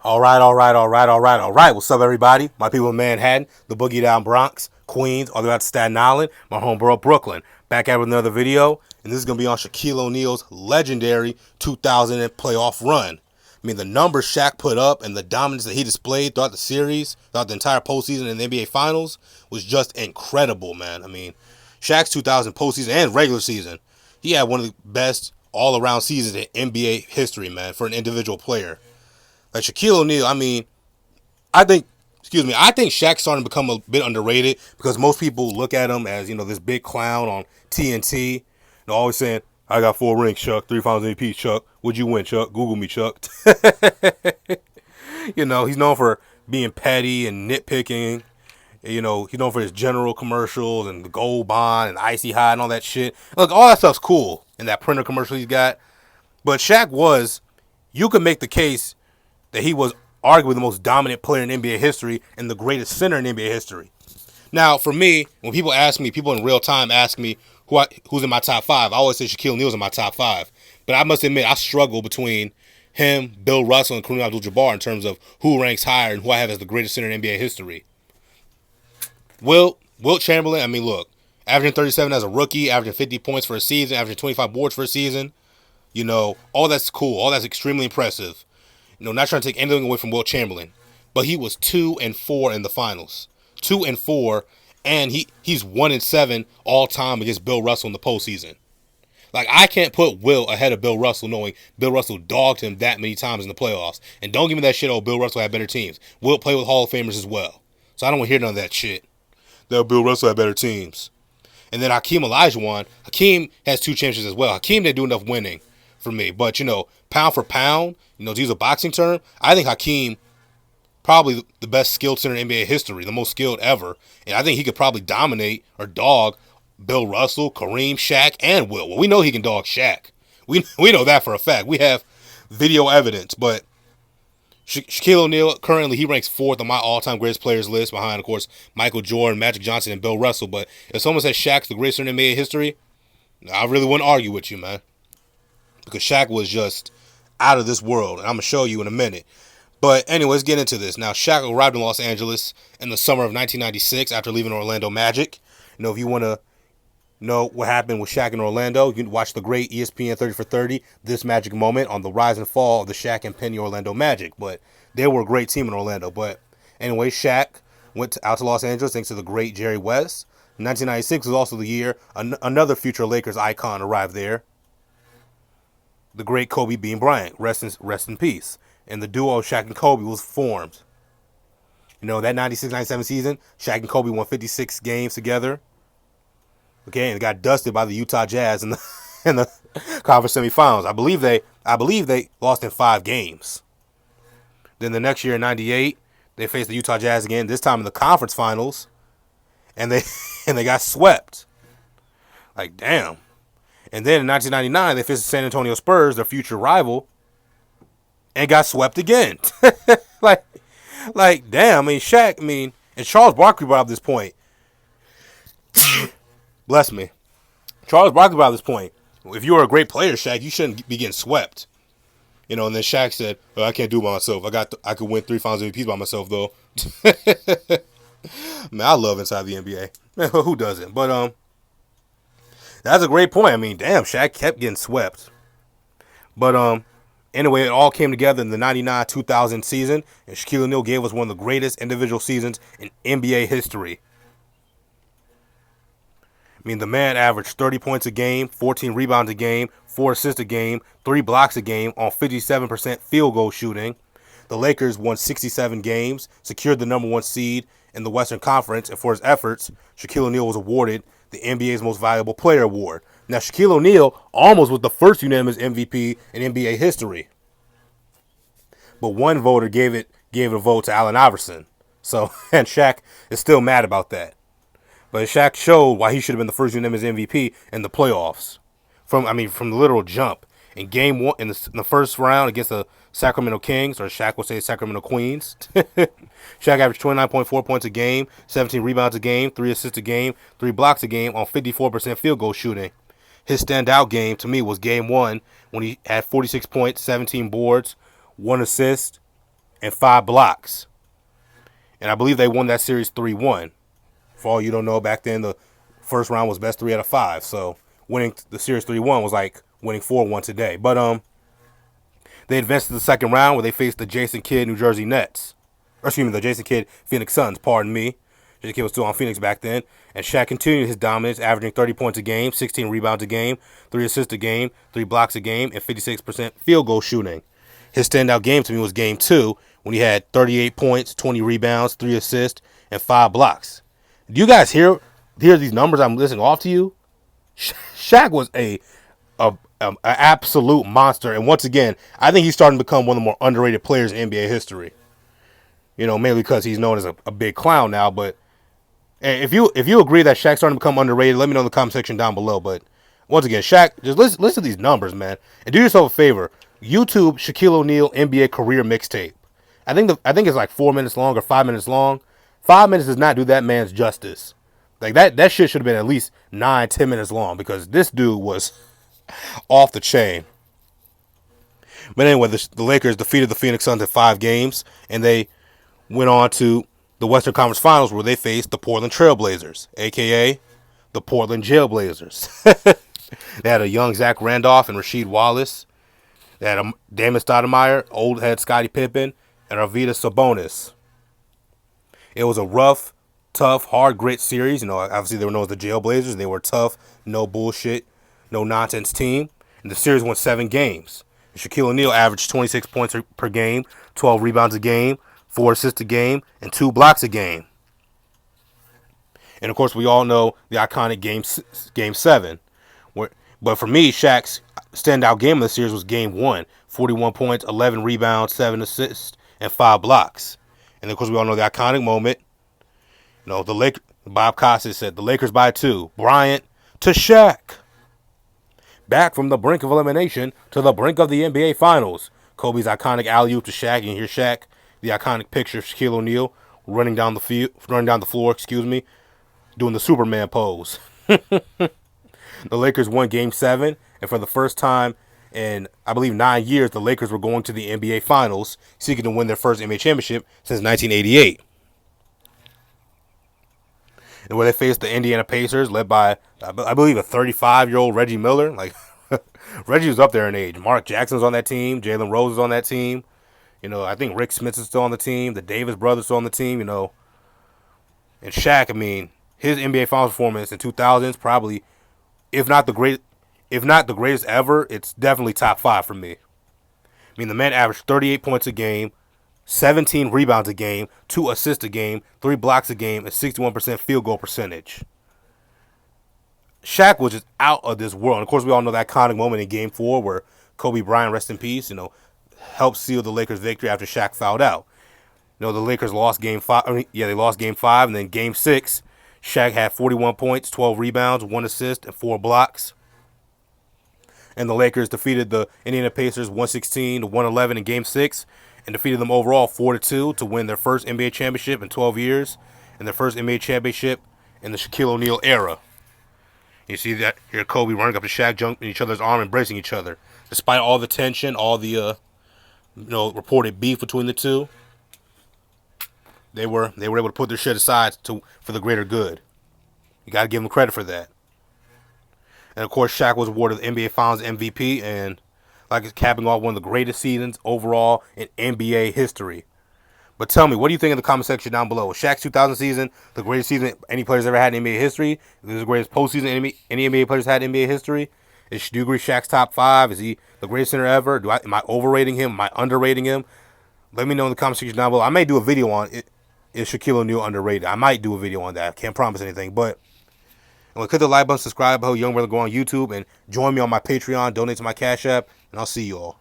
All right. What's up, everybody? My people in Manhattan, the Boogie Down Bronx, Queens, all the way out to Staten Island, my homeborough, Brooklyn. Back at with another video, and this is going to be on Shaquille O'Neal's legendary 2000 playoff run. I mean, the numbers Shaq put up and the dominance that he displayed throughout the series, throughout the entire postseason and the NBA Finals was just incredible, man. I mean, Shaq's 2000 postseason and regular season, he had one of the best all-around seasons in NBA history, man, for an individual player. Like Shaquille O'Neal, I think Shaq's starting to become a bit underrated because most people look at him as, this big clown on TNT. They're always saying, I got 4 rings, Chuck, 3 finals MVP, Chuck. What'd you win, Chuck? Google me, Chuck. He's known for being petty and nitpicking. He's known for his general commercials and the gold bond and icy hot and all that shit. Look, all that stuff's cool in that printer commercial he's got. But you could make the case that he was arguably the most dominant player in NBA history and the greatest center in NBA history. Now, for me, when people in real time ask me who's in my top 5, I always say Shaquille O'Neal's in my top 5. But I must admit, I struggle between him, Bill Russell, and Kareem Abdul-Jabbar in terms of who ranks higher and who I have as the greatest center in NBA history. Wilt Chamberlain, look, averaging 37 as a rookie, averaging 50 points for a season, averaging 25 boards for a season. All that's cool. All that's extremely impressive. Not trying to take anything away from Wilt Chamberlain, but he was 2-4 in the finals. 2-4, and he's 1-7 all time against Bill Russell in the postseason. Like, I can't put Wilt ahead of Bill Russell knowing Bill Russell dogged him that many times in the playoffs. And don't give me that shit, Bill Russell had better teams. Wilt played with Hall of Famers as well. So I don't want to hear none of that shit. That Bill Russell had better teams. And then Hakeem Olajuwon. Hakeem has 2 championships as well. Hakeem didn't do enough winning for me. But, pound for pound, to use a boxing term, I think Hakeem probably the best skilled center in NBA history, the most skilled ever. And I think he could probably dominate or dog Bill Russell, Kareem, Shaq, and Wilt. Well, we know he can dog Shaq. We know that for a fact. We have video evidence. But Shaquille O'Neal, currently, he ranks 4th on my all-time greatest players list behind, of course, Michael Jordan, Magic Johnson, and Bill Russell. But if someone says Shaq's the greatest center in NBA history, I really wouldn't argue with you, man. Because Shaq was just out of this world. And I'm going to show you in a minute. But anyway, let's get into this. Now, Shaq arrived in Los Angeles in the summer of 1996 after leaving Orlando Magic. If you want to know what happened with Shaq in Orlando, you can watch the great ESPN 30 for 30, This Magic Moment, on the rise and fall of the Shaq and Penny Orlando Magic. But they were a great team in Orlando. But anyway, Shaq went out to Los Angeles thanks to the great Jerry West. 1996 was also the year another future Lakers icon arrived there. The great Kobe Bean Bryant, rest in peace. And the duo Shaq and Kobe was formed. That 96-97 season, Shaq and Kobe won 56 games together. Okay, and got dusted by the Utah Jazz in the conference semifinals. I believe they lost in 5 games. Then the next year in 98, they faced the Utah Jazz again, this time in the conference finals, and they got swept. Like, damn. And then in 1999, they faced the San Antonio Spurs, their future rival, and got swept again. like, damn. Shaq, and Charles Barkley brought up this point. Bless me. Charles Barkley brought up this point. If you were a great player, Shaq, you shouldn't be getting swept. And then Shaq said, I can't do it by myself. I could win 3 finals MVPs by myself, though. I love inside the NBA. Who doesn't? But, that's a great point. Damn, Shaq kept getting swept. But anyway, it all came together in the 99-2000 season, and Shaquille O'Neal gave us one of the greatest individual seasons in NBA history. The man averaged 30 points a game, 14 rebounds a game, 4 assists a game, 3 blocks a game on 57% field goal shooting. The Lakers won 67 games, secured the number 1 seed in the Western Conference, and for his efforts, Shaquille O'Neal was awarded the NBA's Most Valuable Player Award. Now, Shaquille O'Neal almost was the first unanimous MVP in NBA history. But one voter gave it a vote to Allen Iverson. So, and Shaq is still mad about that. But Shaq showed why he should have been the first unanimous MVP in the playoffs. From the literal jump. In game 1, in the first round against the Sacramento Kings, or Shaq will say Sacramento Queens, Shaq averaged 29.4 points a game, 17 rebounds a game, 3 assists a game, 3 blocks a game on 54% field goal shooting. His standout game to me was game 1 when he had 46 points, 17 boards, 1 assist, and 5 blocks. And I believe they won that series 3-1. For all you don't know, back then the first round was best 3 out of 5. So winning the series 3-1 was like winning 4-1 today. But they advanced to the second round where they faced the Jason Kidd New Jersey Nets. Or excuse me, the Jason Kidd Phoenix Suns, pardon me. Jason Kidd was still on Phoenix back then. And Shaq continued his dominance, averaging 30 points a game, 16 rebounds a game, 3 assists a game, 3 blocks a game, and 56% field goal shooting. His standout game to me was game 2 when he had 38 points, 20 rebounds, 3 assists, and 5 blocks. Do you guys hear these numbers I'm listing off to you? Shaq was a absolute monster, and once again, I think he's starting to become one of the more underrated players in NBA history. You know, mainly because he's known as a big clown now. But if you agree that Shaq's starting to become underrated, let me know in the comment section down below. But once again, Shaq, just listen to these numbers, man, and do yourself a favor. YouTube Shaquille O'Neal NBA career mixtape. I think it's like 4 minutes long or 5 minutes long. 5 minutes does not do that man's justice. Like that shit should have been at least 9-10 minutes long because this dude was off the chain. But anyway, the Lakers defeated the Phoenix Suns in 5 games, and they went on to the Western Conference Finals where they faced the Portland Trailblazers, a.k.a. the Portland Jailblazers. They had a young Zach Randolph and Rasheed Wallace. They had a Damon Stoudemire, old head Scottie Pippen, and Arvydas Sabonis. It was a rough, tough, hard grit series. You know, obviously they were known as the Jailblazers. They were tough, no bullshit, no nonsense team. And the series went 7 games. And Shaquille O'Neal averaged 26 points per game, 12 rebounds a game, 4 assists a game, and 2 blocks a game. And of course, we all know the iconic Game 7. But for me, Shaq's standout game of the series was Game 1. 41 points, 11 rebounds, 7 assists, and 5 blocks. And of course, we all know the iconic moment. You know, Bob Costas said, the Lakers by 2. Bryant to Shaq. Back from the brink of elimination to the brink of the NBA Finals. Kobe's iconic alley-oop to Shaq. You can hear Shaq, the iconic picture of Shaquille O'Neal running down the floor, doing the Superman pose. The Lakers won Game 7, and for the first time in, I believe, 9 years, the Lakers were going to the NBA Finals, seeking to win their first NBA championship since 1988. And where they faced the Indiana Pacers, led by, I believe, a 35-year-old Reggie Miller. Like, Reggie was up there in age. Mark Jackson's on that team. Jalen Rose is on that team. You know, I think Rick Smith is still on the team. The Davis brothers still on the team, you know. And Shaq, I mean, his NBA Finals performance in 2000s probably, if not the greatest ever, it's definitely top 5 for me. I mean, the man averaged 38 points a game, 17 rebounds a game, 2 assists a game, 3 blocks a game, and 61% field goal percentage. Shaq was just out of this world. And of course, we all know that iconic moment in Game 4 where Kobe Bryant, rest in peace, you know, helped seal the Lakers' victory after Shaq fouled out. You know, the Lakers lost Game 5. They lost Game 5, and then Game 6, Shaq had 41 points, 12 rebounds, 1 assist, and 4 blocks. And the Lakers defeated the Indiana Pacers 116-111 in Game 6 and defeated them overall 4-2 to win their first NBA championship in 12 years and their first NBA championship in the Shaquille O'Neal era. You see that here, Kobe running up to Shaq, jumping each other's arm, embracing each other. Despite all the tension, all the reported beef between the two, they were able to put their shit aside for the greater good. You got to give them credit for that. And of course, Shaq was awarded the NBA Finals MVP, and like it's capping off one of the greatest seasons overall in NBA history. But tell me, what do you think in the comment section down below? Was Shaq's 2000 season the greatest season any player's ever had in NBA history? Is this the greatest postseason any NBA players had in NBA history? Do you agree Shaq's top 5? Is he the greatest center ever? Am I overrating him? Am I underrating him? Let me know in the comment section down below. I may do a video on it. Is Shaquille O'Neal underrated? I might do a video on that. I can't promise anything, but click the like button, subscribe, help Young Brother go on YouTube, and join me on my Patreon, donate to my Cash App, and I'll see you all.